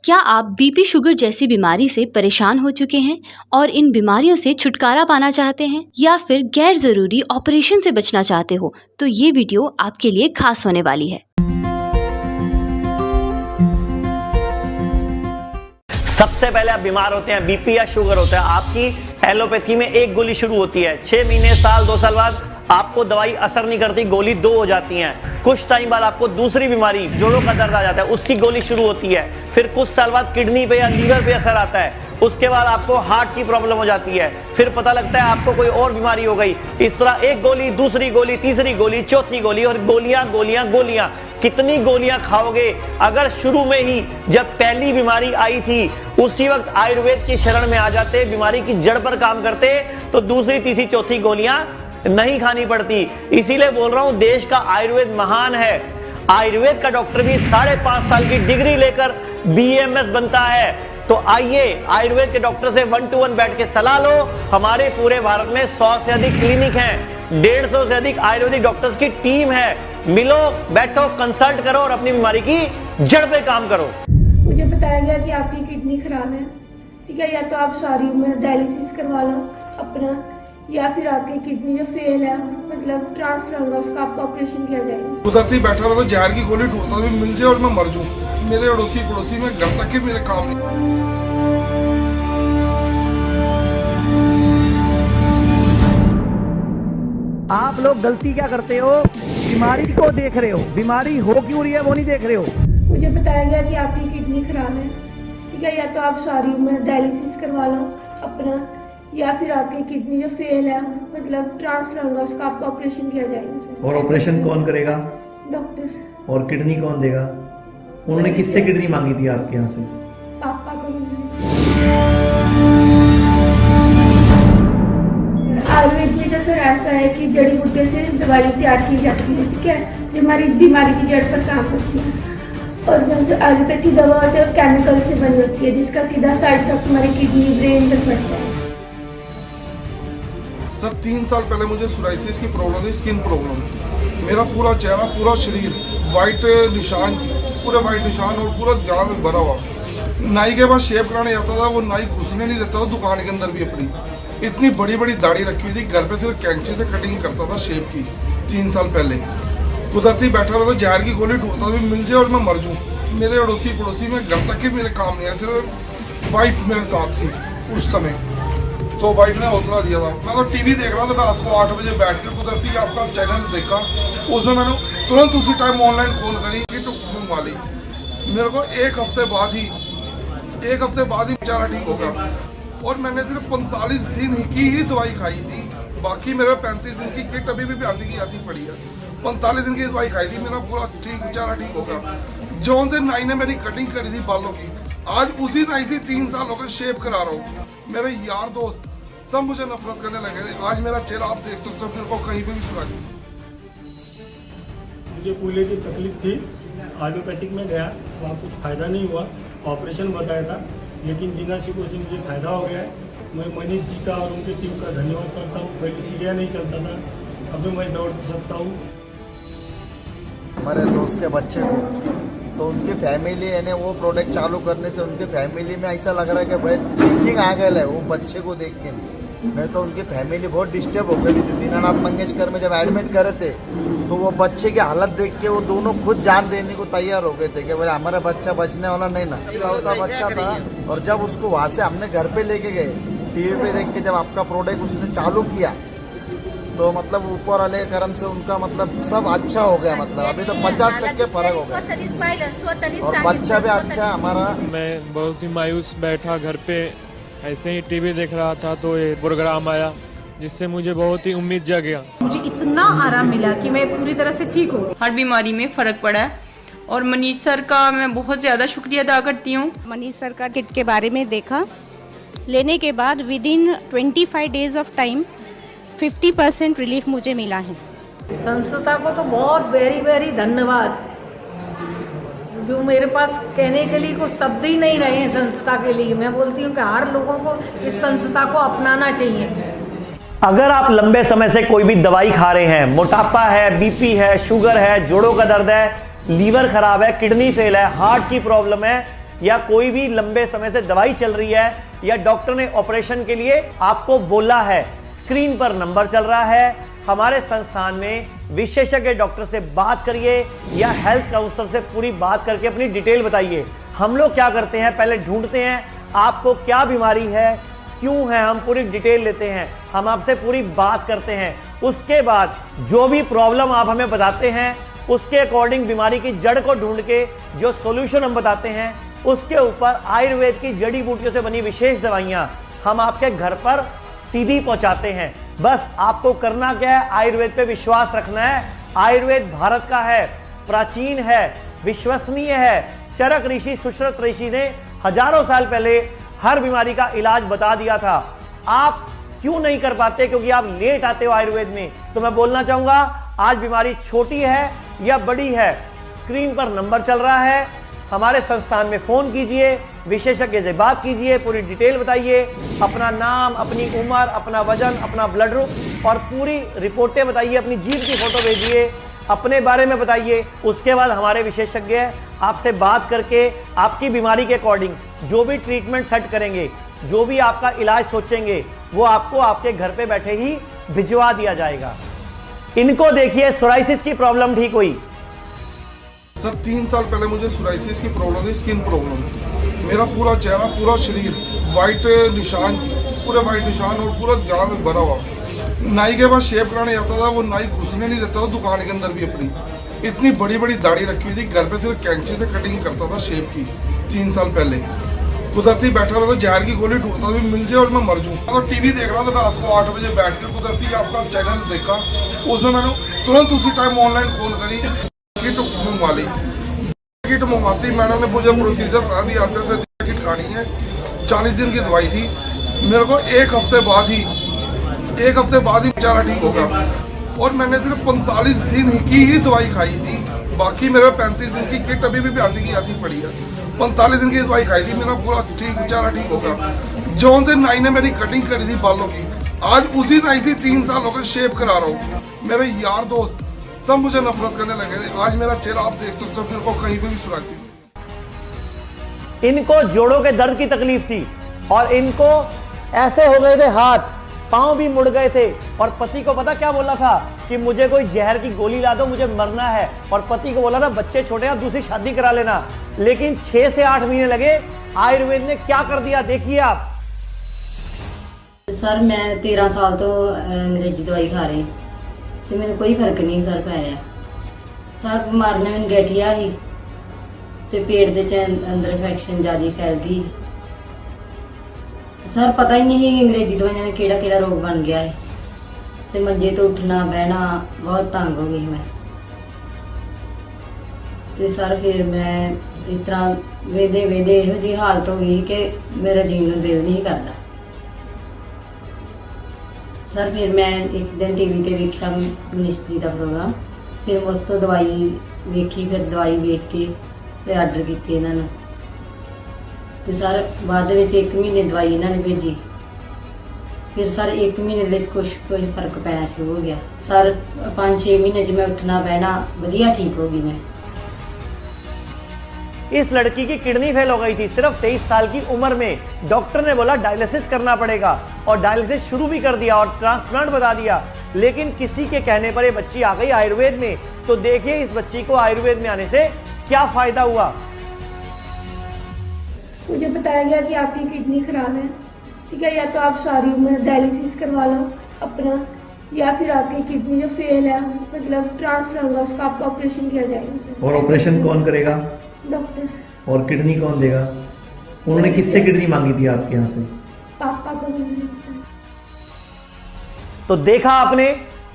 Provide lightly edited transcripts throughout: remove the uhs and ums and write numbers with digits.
क्या आप BP sugar जैसी बीमारी से परेशान हो चुके हैं और इन बीमारियों से छुटकारा पाना चाहते हैं या फिर गैर जरूरी ऑपरेशन से बचना चाहते हो तो ये वीडियो आपके लिए खास होने वाली है। सबसे पहले आप बीमार होते हैं, बीपी या शुगर होता है, आपकी एलोपैथी में एक गोली शुरू होती है। 6 महीने, साल, 2 साल बाद आपको दवाई असर नहीं करती, गोली 2 हो जाती हैं। कुछ टाइम बाद आपको दूसरी बीमारी, जोड़ों का दर्द आ जाता है, उसकी गोली शुरू होती है। फिर कुछ साल बाद किडनी पे या लीवर पे असर आता है, उसके बाद आपको हार्ट की प्रॉब्लम हो जाती है। फिर पता लगता है आपको कोई और बीमारी हो गई। इस तरह एक गोली, दूसरी गोली, तीसरी गोली, चौथी गोली और गोलियां गोलियां गोलियां। कितनी गोलियां खाओगे? अगर शुरू में ही जब पहली बीमारी आई थी उसी वक्त आयुर्वेद की शरण में आ जाते, बीमारी की जड़ पर काम करते, तो दूसरी, तीसरी, चौथी गोलियां नहीं खानी पड़ती। इसीलिए बोल रहा हूं, देश का आयुर्वेद महान है। आयुर्वेद का डॉक्टर भी 5.5 साल की डिग्री लेकर BAMS बनता है। तो आइए आयुर्वेद के डॉक्टर से 1 to 1 बैठ के सलाह लो। हमारे पूरे भारत में 100 से अधिक क्लिनिक हैं, 150 से अधिक आयुर्वेदिक डॉक्टर्स की टीम है। मिलो, बैठो, कंसल्ट करो और अपनी बीमारी की जड़ पे काम करो। मुझे बताया गया कि आपकी किडनी खराब है, ठीक है, या तो आप सारी उम्र डायलिसिस करवा लो अपना, या फिर आपकी किडनी जो फेल है, मतलब ट्रांसफर होगा, उसका आपका ऑपरेशन किया जाएगा। कुदरती बैठा रहा तो जहर की गोली ढूंढता भी मिल जाए और मैं मर जाऊं। मेरे अड़ोसी पड़ोसी में घर तक के मेरे काम नहीं। आप लोग गलती क्या करते हो? बीमारी को देख रहे हो, बीमारी हो क्यों रही है वो नहीं देख रहे हो। मुझे बताया गया कि आपकी किडनी खराब है, ठीक है, या तो आप सारी उम्र डायलिसिस करवा लो अपना, या फिर आपकी किडनी जो फेल है, मतलब ट्रांसफर होगा, उसका आपका ऑपरेशन किया जाएगा। और ऑपरेशन कौन करेगा? डॉक्टर। और किडनी कौन देगा? उन्होंने किससे किडनी मांगी थी आपके यहाँ से? पापा को। आयुर्वेद में तो सर ऐसा है कि जड़ी बूटियों से दवाई तैयार की जाती है, ठीक है, जो हमारी बीमारी की जड़ पर काम करती है। और जो एलोपैथी दवा होती है वो केमिकल से बनी होती है, जिसका सीधा साइड इफेक्ट हमारी किडनी, ब्रेन पर पड़ता है। सर 3 साल पहले मुझे सोराइसिस की प्रॉब्लम थी, स्किन प्रॉब्लम थी। मेरा पूरा चेहरा, पूरा शरीर वाइट निशान, पूरे वाइट निशान और पूरा जान में भरा हुआ। नाई के पास शेव कराने जाता था, वो नाई घुसने नहीं देता था दुकान के अंदर भी अपनी। इतनी बड़ी बड़ी दाढ़ी रखी हुई थी, घर पे सिर्फ कैंची से कटिंग करता था शेव की। 3 साल पहले कुदरती बैठा रहा तो जहर की गोली ढूंढता भी मिल जाए और मैं मर जाऊं। मेरे अड़ोसी पड़ोसी में घर तक के मेरे काम नहीं है, सिर्फ वाइफ मेरे साथ थी उस समय, तो वाइफ ने हौसला दिया था। मैं तो टीवी देख रहा था रात को 8 बजे बैठ के, कुदरती आपका चैनल देखा, उसमें मैंने तुरंत उसी टाइम ऑनलाइन फोन करी कि टुकड़ों वाली। मेरे को एक हफ्ते बाद ही बेचारा ठीक हो गया। और मैंने सिर्फ 45 दिन की ही दवाई खाई थी, बाकी मेरे 35 दिन की किट अभी भी 82 की ऐसी पड़ी है। 45 दिन की दवाई खाई थी, मेरा पूरा बेचारा ठीक हो गया। जौन से नाई ने मेरी कटिंग करी थी बालों की, आज उसी नाई से 3 साल हो गए शेव करा रहा हूँ। मेरे यार दोस्त सब मुझे नफरत करने लगे थे। आज मेरा चेहरा आप देख सकते हो, मेरे को कहीं पे भी सोराइसिस। मुझे कूल्हे की तकलीफ थी, एलोपैथिक में गया, वहाँ कुछ फ़ायदा नहीं हुआ, ऑपरेशन बताया था, लेकिन जीना सीखो से मुझे फ़ायदा हो गया है। मैं मनीष जी का और उनकी टीम का धन्यवाद करता हूँ। पहले सीढ़ियाँ नहीं चलता था, अभी मैं दौड़ सकता हूँ। हमारे दोस्त के बच्चे को तो उनकी फैमिली है ना, वो प्रोडक्ट चालू करने से उनकी फैमिली में ऐसा लग रहा है कि भाई चेंजिंग आ गया है वो बच्चे को देख के। नहीं तो उनकी फैमिली बहुत डिस्टर्ब हो गई थी। दीनानाथ मंगेशकर में जब एडमिट करे थे तो वो बच्चे की हालत देख के वो दोनों खुद जान देने को तैयार हो गए थे कि भाई हमारा बच्चा बचने वाला नहीं ना। इकलौता बच्चा था, और जब उसको वहाँ से हमने घर पे लेके गए, टीवी पे देख के जब आपका प्रोडक्ट उसने चालू किया तो मतलब ऊपर वाले कर्म से उनका मतलब सब अच्छा हो गया। मतलब अभी तो 50% फर्क हो गया और बच्चा भी अच्छा है हमारा। मैं बहुत ही मायूस बैठा घर पे, ऐसे ही टीवी देख रहा था तो ये प्रोग्राम आया, जिससे मुझे बहुत ही उम्मीद जग गया। मुझे इतना आराम मिला कि मैं पूरी तरह से ठीक हो गई। हर बीमारी में फ़र्क पड़ा है और मनीष सर का मैं बहुत ज़्यादा शुक्रिया अदा करती हूँ। मनीष सर का किट के बारे में देखा, लेने के बाद with in 25 days of time 50% relief मुझे मिला है। संस्था को तो बहुत वेरी धन्यवाद, जो मेरे पास कहने के लिए कुछ शब्द ही नहीं रहे हैं संस्था के लिए। मैं बोलती हूँ कि हर लोगों को इस संस्था को अपनाना चाहिए। अगर आप लंबे समय से कोई भी दवाई खा रहे हैं, मोटापा है, बीपी है, शुगर है, जोड़ों का दर्द है, लीवर खराब है, किडनी फेल है, हार्ट की प्रॉब्लम है, या कोई भी लंबे समय से दवाई चल रही है या डॉक्टर ने ऑपरेशन के लिए आपको बोला है, स्क्रीन पर नंबर चल रहा है, हमारे संस्थान में विशेषज्ञ डॉक्टर से बात करिए या हेल्थ काउंसलर से पूरी बात करके अपनी डिटेल बताइए। हम लोग क्या करते हैं, पहले ढूंढते हैं आपको क्या बीमारी है, क्यों है, हम पूरी डिटेल लेते हैं, हम आपसे पूरी बात करते हैं। उसके बाद जो भी प्रॉब्लम आप हमें बताते हैं उसके अकॉर्डिंग बीमारी की जड़ को ढूंढ के जो सॉल्यूशन हम बताते हैं उसके ऊपर आयुर्वेद की जड़ी बूटियों से बनी विशेष दवाइयां हम आपके घर पर सीधी पहुंचाते हैं। बस आपको करना क्या है, आयुर्वेद पे विश्वास रखना है। आयुर्वेद भारत का है, प्राचीन है, विश्वसनीय है। चरक ऋषि, सुश्रुत ऋषि ने हजारों साल पहले हर बीमारी का इलाज बता दिया था। आप क्यों नहीं कर पाते? क्योंकि आप लेट आते हो आयुर्वेद में। तो मैं बोलना चाहूंगा, आज बीमारी छोटी है या बड़ी है, स्क्रीन पर नंबर चल रहा है, हमारे संस्थान में फोन कीजिए, विशेषज्ञ से बात कीजिए, पूरी डिटेल बताइए, अपना नाम, अपनी उम्र, अपना वजन, अपना ब्लड ग्रुप और पूरी रिपोर्टें बताइए, अपनी जीभ की फोटो भेजिए, अपने बारे में बताइए। उसके बाद हमारे विशेषज्ञ आपसे बात करके आपकी बीमारी के अकॉर्डिंग जो भी ट्रीटमेंट सेट करेंगे, जो भी आपका इलाज सोचेंगे, वो आपको आपके घर पे बैठे ही भिजवा दिया जाएगा। इनको देखिए, सोराइसिस की प्रॉब्लम ठीक हुई। सर 3 साल पहले मुझे सोराइसिस की प्रॉब्लम थी, स्किन प्रॉब्लम थी। मेरा पूरा चेहरा, पूरा शरीर वाइट निशान, पूरे वाइट निशान और पूरा जान में भरा हुआ। नाई के पास शेव कराने जाता था, वो नाई घुसने नहीं देता था दुकान के अंदर भी अपनी। इतनी बड़ी बड़ी दाढ़ी रखी हुई थी, घर पे सिर्फ कैंची से कटिंग करता था शेव की। 3 साल पहले कुदरती बैठा हुआ था, जहर की गोली ढूंढता था, मिल जाए और मैं मर जाऊँ। तो टीवी देख रहा था रात को 8 बजे बैठ कर, कुदरती आपका चैनल देखा, उसमें मैंने तुरंत उसी टाइम ऑनलाइन फोन करी, किट मंगवा ली। किट मंगवाती मैंने मुझे प्रोसीजर करा दिया, ऐसे किट खानी है। 40 दिन की दवाई थी, मेरे को एक हफ्ते बाद ही बेचारा ठीक हो गया। और मैंने सिर्फ 45 दिन की ही दवाई खाई थी, बाकी मेरा 35 दिन की किट अभी भी 82 की ऐसी पड़ी है। 45 दिन की दवाई खाई थी, मेरा पूरा बेचारा ठीक हो गया। जौन से नाई ने मेरी कटिंग करी थी बालों की, आज उसी नाई से 3 साल हो गए शेव करा रहा हूँ। मेरे यार दोस्त सब मुझे नफरत करने लगे थे। आज मेरा चेहरा आप देख सकते हो, मेरे को कहीं पे भी सोराइसिस। इनको जोड़ों के दर्द की तकलीफ थी और इनको ऐसे हो गए थे, हाथ पांव भी मुड़ गए थे। और पति को पता क्या बोला था कि मुझे कोई जहर की गोली ला दो, मुझे मरना है। और पति को बोला था बच्चे छोटे हैं, दूसरी शादी करा लेना। लेकिन 6 से 8 महीने लगे। आयुर्वेद ने क्या कर दिया, देखिए आप। सर मैं 13 साल तो अंग्रेजी दवाई खा रही, तो मैंने कोई फर्क नहीं सर पै रहा। सर बीमारी ने मैंने गठिया ही ते पेट दे अंदर इन्फेक्शन ज्यादा फैल गई। सर पता ही नहीं अंग्रेजी दवाइयां में केड़ा रोग बन गया है, ते मंजे तो उठना बहना बहुत तंग हो गई मैं। ते सर फिर मैं इस तरह वेदे ਇਹੋ ਜਿਹੀ हालत हो गई कि मेरा जीने ਨੂੰ दिल नहीं करता। सर फिर मैं एक दिन टीवी ते वेखिया मिनिस्ट्री का प्रोग्राम, फिर उस तो दवाई वेखी, फिर दवाई वेख के ते आर्डर की इन्होंने। तो सर बाद 1 महीने दवाई इन्होंने भेजी, फिर सर 1 महीने कुछ फर्क पैना शुरू हो गया। सर 5-6 महीने मैं उठना बहना वधिया ठीक हो गई मैं। इस लड़की की किडनी फेल हो गई थी सिर्फ 23 साल की उम्र में। डॉक्टर ने बोला डायलिसिस करना पड़ेगा और डायलिसिस शुरू भी कर दिया और ट्रांसप्लांट बता दिया। लेकिन किसी के कहने पर ये बच्ची आ गई आयुर्वेद में। तो देखिए इस बच्ची को आयुर्वेद में आने से क्या फायदा हुआ। मुझे बताया गया कि आपकी किडनी खराब है, ठीक है, या तो आप सारी उम्र डायलिसिस करवा लो अपना, या फिर आपकी किडनी जो फेल है मतलब ट्रांसफर होगा, उसका आपका ऑपरेशन किया जाएगा। और ऑपरेशन कौन करेगा? डॉक्टर। और किडनी कौन देगा? उन्होंने किससे किडनी मांगी थी आपके यहाँ से? पापा को। तो देखा आपने,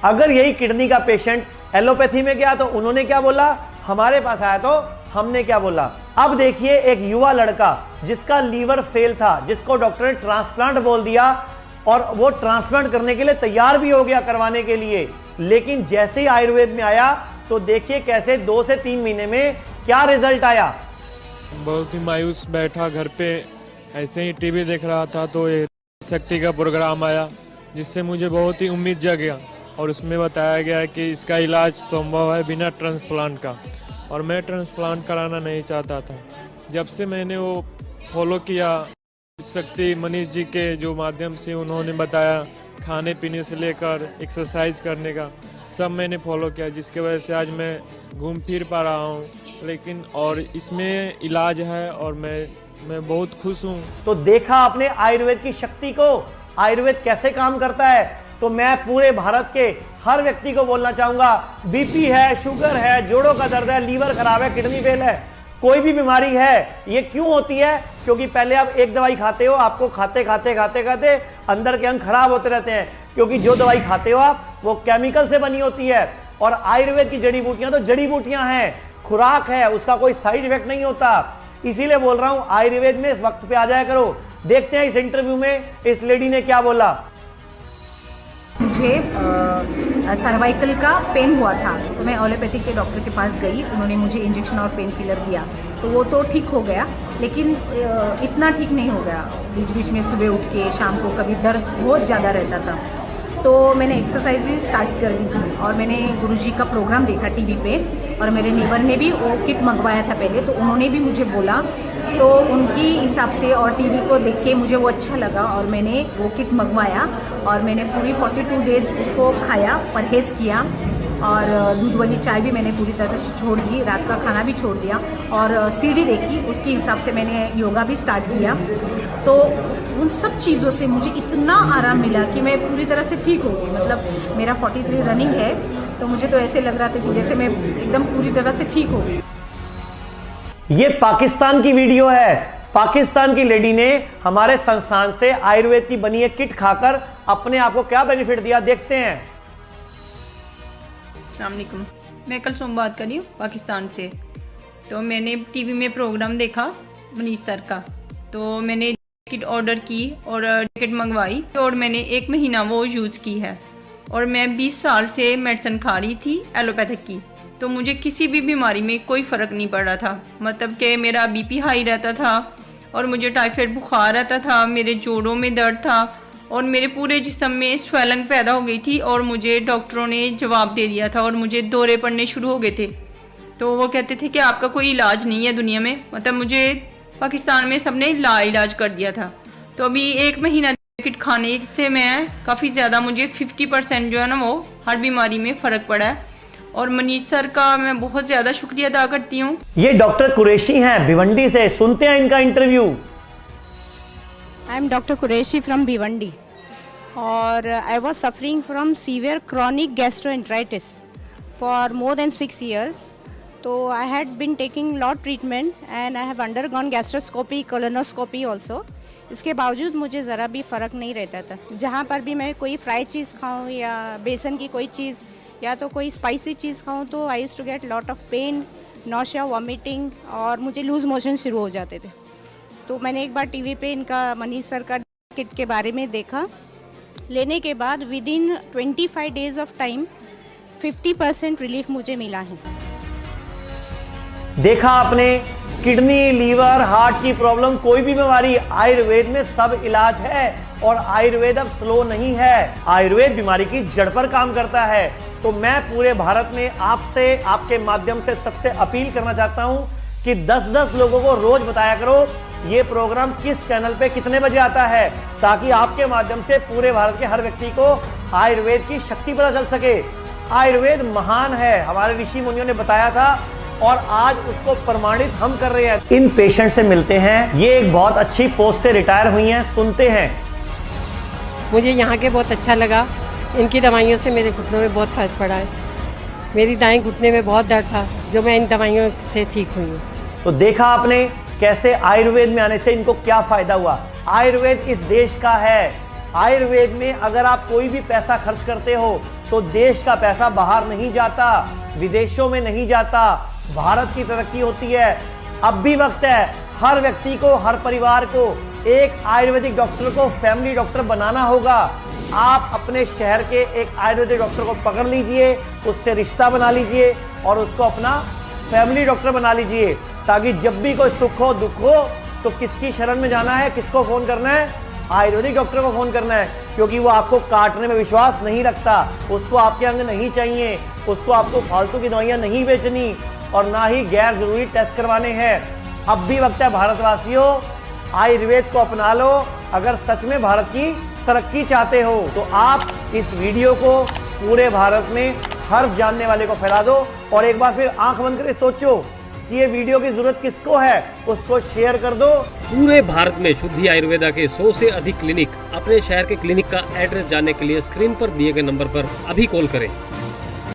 अगर यही किडनी का पेशेंट एलोपैथी में गया तो उन्होंने क्या बोला, हमारे पास आया तो हमने क्या बोला। अब देखिए एक युवा लड़का जिसका लीवर फेल था, जिसको डॉक्टर ने ट्रांसप्लांट बोल दिया और वो ट्रांसप्लांट करने के लिए तैयार भी हो गया करवाने के लिए। लेकिन जैसे ही आयुर्वेद में आया तो देखिए कैसे 2 से 3 महीने में क्या रिजल्ट आया। बहुत ही मायूस बैठा घर पे, ऐसे ही टीवी देख रहा था तो ये शक्ति का प्रोग्राम आया, जिससे मुझे बहुत ही उम्मीद जगा और उसमें बताया गया कि इसका इलाज संभव है बिना ट्रांसप्लांट का। और मैं ट्रांसप्लांट कराना नहीं चाहता था, जब से मैंने वो फॉलो किया, शक्ति मनीष जी के जो माध्यम से उन्होंने बताया, खाने पीने से लेकर एक्सरसाइज करने का सब मैंने फॉलो किया, जिसके वजह से आज मैं घूम फिर पा रहा हूँ। लेकिन और इसमें इलाज है और मैं बहुत खुश हूँ। तो देखा आपने आयुर्वेद की शक्ति को, आयुर्वेद कैसे काम करता है। तो मैं पूरे भारत के हर व्यक्ति को बोलना चाहूंगा, बीपी है, शुगर है, जोड़ों का दर्द है, लीवर खराब है, किडनी फेल है, कोई भी बीमारी है, ये क्यों होती है? क्योंकि पहले आप एक दवाई खाते हो, आपको खाते खाते खाते खाते अंदर के अंग खराब होते रहते हैं, क्योंकि जो दवाई खाते हो आप वो केमिकल से बनी होती है। और आयुर्वेद की जड़ी बूटियां तो जड़ी बूटियां हैं, खुराक है, उसका कोई साइड इफेक्ट नहीं होता। इसीलिए बोल रहा हूं आयुर्वेद में वक्त पे आ जाया करो। देखते हैं इस इंटरव्यू में इस लेडी ने क्या बोला। मुझे सर्वाइकल का पेन हुआ था, तो मैं एलोपैथिक के डॉक्टर के पास गई। उन्होंने मुझे इंजेक्शन और पेन किलर दिया, तो वो तो ठीक हो गया, लेकिन इतना ठीक नहीं हो गया। बीच बीच में सुबह उठ के शाम को कभी दर्द बहुत ज़्यादा रहता था। तो मैंने एक्सरसाइज भी स्टार्ट कर दी थी, और मैंने गुरुजी का प्रोग्राम देखा टीवी पे, और मेरे नेबर ने भी वो किट मंगवाया था पहले, तो उन्होंने भी मुझे बोला, तो उनकी हिसाब से और टीवी को देख के मुझे वो अच्छा लगा, और मैंने वो किट मंगवाया, और मैंने पूरी 42 डेज उसको खाया, परहेज किया, और दूध वाली चाय भी मैंने पूरी तरह से छोड़ दी, रात का खाना भी छोड़ दिया, और सीढ़ी देखी, उसके हिसाब से मैंने योगा भी स्टार्ट किया। तो उन सब चीज़ों से मुझे इतना आराम मिला कि मैं पूरी तरह से ठीक हो गई। मतलब मेरा 43 रनिंग है, तो मुझे तो ऐसे लग रहा था कि जैसे मैं एकदम पूरी तरह से ठीक हो गई। ये पाकिस्तान की वीडियो है। पाकिस्तान की लेडी ने हमारे संस्थान से आयुर्वेद की बनी एक किट खाकर अपने आप को क्या बेनिफिट दिया, देखते हैं। अस्सलाम वालेकुम, मैं कल सोम बात कर रही हूँ पाकिस्तान से। तो मैंने टीवी में प्रोग्राम देखा मनीष सर का, तो मैंने किट ऑर्डर की और किट मंगवाई, और मैंने 1 महीना वो यूज़ की है। और मैं 20 साल से मेडिसिन खा रही थी एलोपैथिक की, तो मुझे किसी भी बीमारी में कोई फ़र्क नहीं पड़ रहा था। मतलब कि मेरा बीपी हाई रहता था, और मुझे टाइफाइड बुखार रहता था, मेरे जोड़ों में दर्द था, और मेरे पूरे जिस्म में स्वेलिंग पैदा हो गई थी, और मुझे डॉक्टरों ने जवाब दे दिया था, और मुझे दौरे पड़ने शुरू हो गए थे। तो वो कहते थे कि आपका कोई इलाज नहीं है दुनिया में। मतलब मुझे पाकिस्तान में सबने लाइलाज कर दिया था। तो अभी 1 महीना किट खाने से मैं काफ़ी ज़्यादा, मुझे 50% जो है ना, वो हर बीमारी में फ़र्क पड़ा है। और मनीष सर का मैं बहुत ज़्यादा शुक्रिया अदा करती हूँ। ये डॉक्टर कुरैशी हैं भिवंडी से, सुनते हैं इनका interview. I am doctor Qureshi from Bhiwandi, और I was suffering from severe chronic gastroenteritis for more than 6 years. तो I had been taking lot treatment, and I have undergone gastroscopy, colonoscopy also. इसके बावजूद मुझे ज़रा भी फ़र्क नहीं रहता था। जहाँ पर भी मैं कोई फ्राई चीज़ खाऊँ या बेसन की कोई चीज़ या तो कोई स्पाइसी चीज़ खाऊँ, तो I used to get lot of pain, nausea, vomiting, और मुझे लूज़ मोशन शुरू हो जाते थे। तो मैंने एक बार टीवी पे इनका मनीष सर का किट के बारे में देखा। लेने के बाद with in 25 days of time 50% relief मुझे मिला है। देखा आपने, किडनी, लीवर, हार्ट की प्रॉब्लम, कोई भी बीमारी, आयुर्वेद में सब इलाज है। और आयुर्वेद अब स्लो नहीं है, आयुर्वेद बीमारी की जड़ पर काम करता है। तो मैं पूरे भारत में आपसे, आपके माध्यम से सबसे अपील करना चाहता हूं कि 10-10 लोगों को रोज बताया करो ये प्रोग्राम किस चैनल पे कितने बजे आता है, ताकि आपके माध्यम से पूरे भारत के हर व्यक्ति को आयुर्वेद की शक्ति पता चल सके। आयुर्वेद महान है, हमारे ऋषि मुनियों ने बताया था, और आज उसको प्रमाणित हम कर रहे हैं। इन पेशेंट से मिलते हैं, ये एक बहुत अच्छी पोस्ट से रिटायर हुई हैं, सुनते हैं। मुझे यहाँ के बहुत अच्छा लगा, इनकी दवाइयों से मेरे घुटनों में बहुत फर्क पड़ा है। मेरी दाएं घुटने में बहुत दर्द था, जो मैं इन दवाइयों से ठीक हुई हूँ। तो देखा आपने कैसे आयुर्वेद में आने से इनको क्या फायदा हुआ। आयुर्वेद इस देश का है। आयुर्वेद में अगर आप कोई भी पैसा खर्च करते हो तो देश का पैसा बाहर नहीं जाता, विदेशों में नहीं जाता, भारत की तरक्की होती है। अब भी वक्त है, हर व्यक्ति को, हर परिवार को एक आयुर्वेदिक डॉक्टर को फैमिली डॉक्टर बनाना होगा। आप अपने शहर के एक आयुर्वेदिक डॉक्टर को पकड़ लीजिए, उससे रिश्ता बना लीजिए और उसको अपना फैमिली डॉक्टर बना लीजिए, ताकि जब भी कोई सुख हो, दुख हो, तो किसकी शरण में जाना है, किसको फोन करना है, आयुर्वेदिक डॉक्टर को फोन करना है। क्योंकि वो आपको काटने में विश्वास नहीं रखता, उसको आपके अंग नहीं चाहिए, उसको आपको फालतू की दवाइयां नहीं बेचनी और ना ही गैर जरूरी टेस्ट करवाने हैं। अब भी वक्त है भारतवासियों, आयुर्वेद को अपना लो। अगर सच में भारत की तरक्की चाहते हो तो आप इस वीडियो को पूरे भारत में हर जानने वाले को फैला दो और एक बार फिर आंख बंद करके सोचो कि ये वीडियो की जरूरत किसको है, उसको शेयर कर दो। पूरे भारत में शुद्धि आयुर्वेदा के 100 से अधिक क्लिनिक। अपने शहर के क्लिनिक का एड्रेस जानने के लिए स्क्रीन पर दिए गए नंबर पर अभी कॉल करें।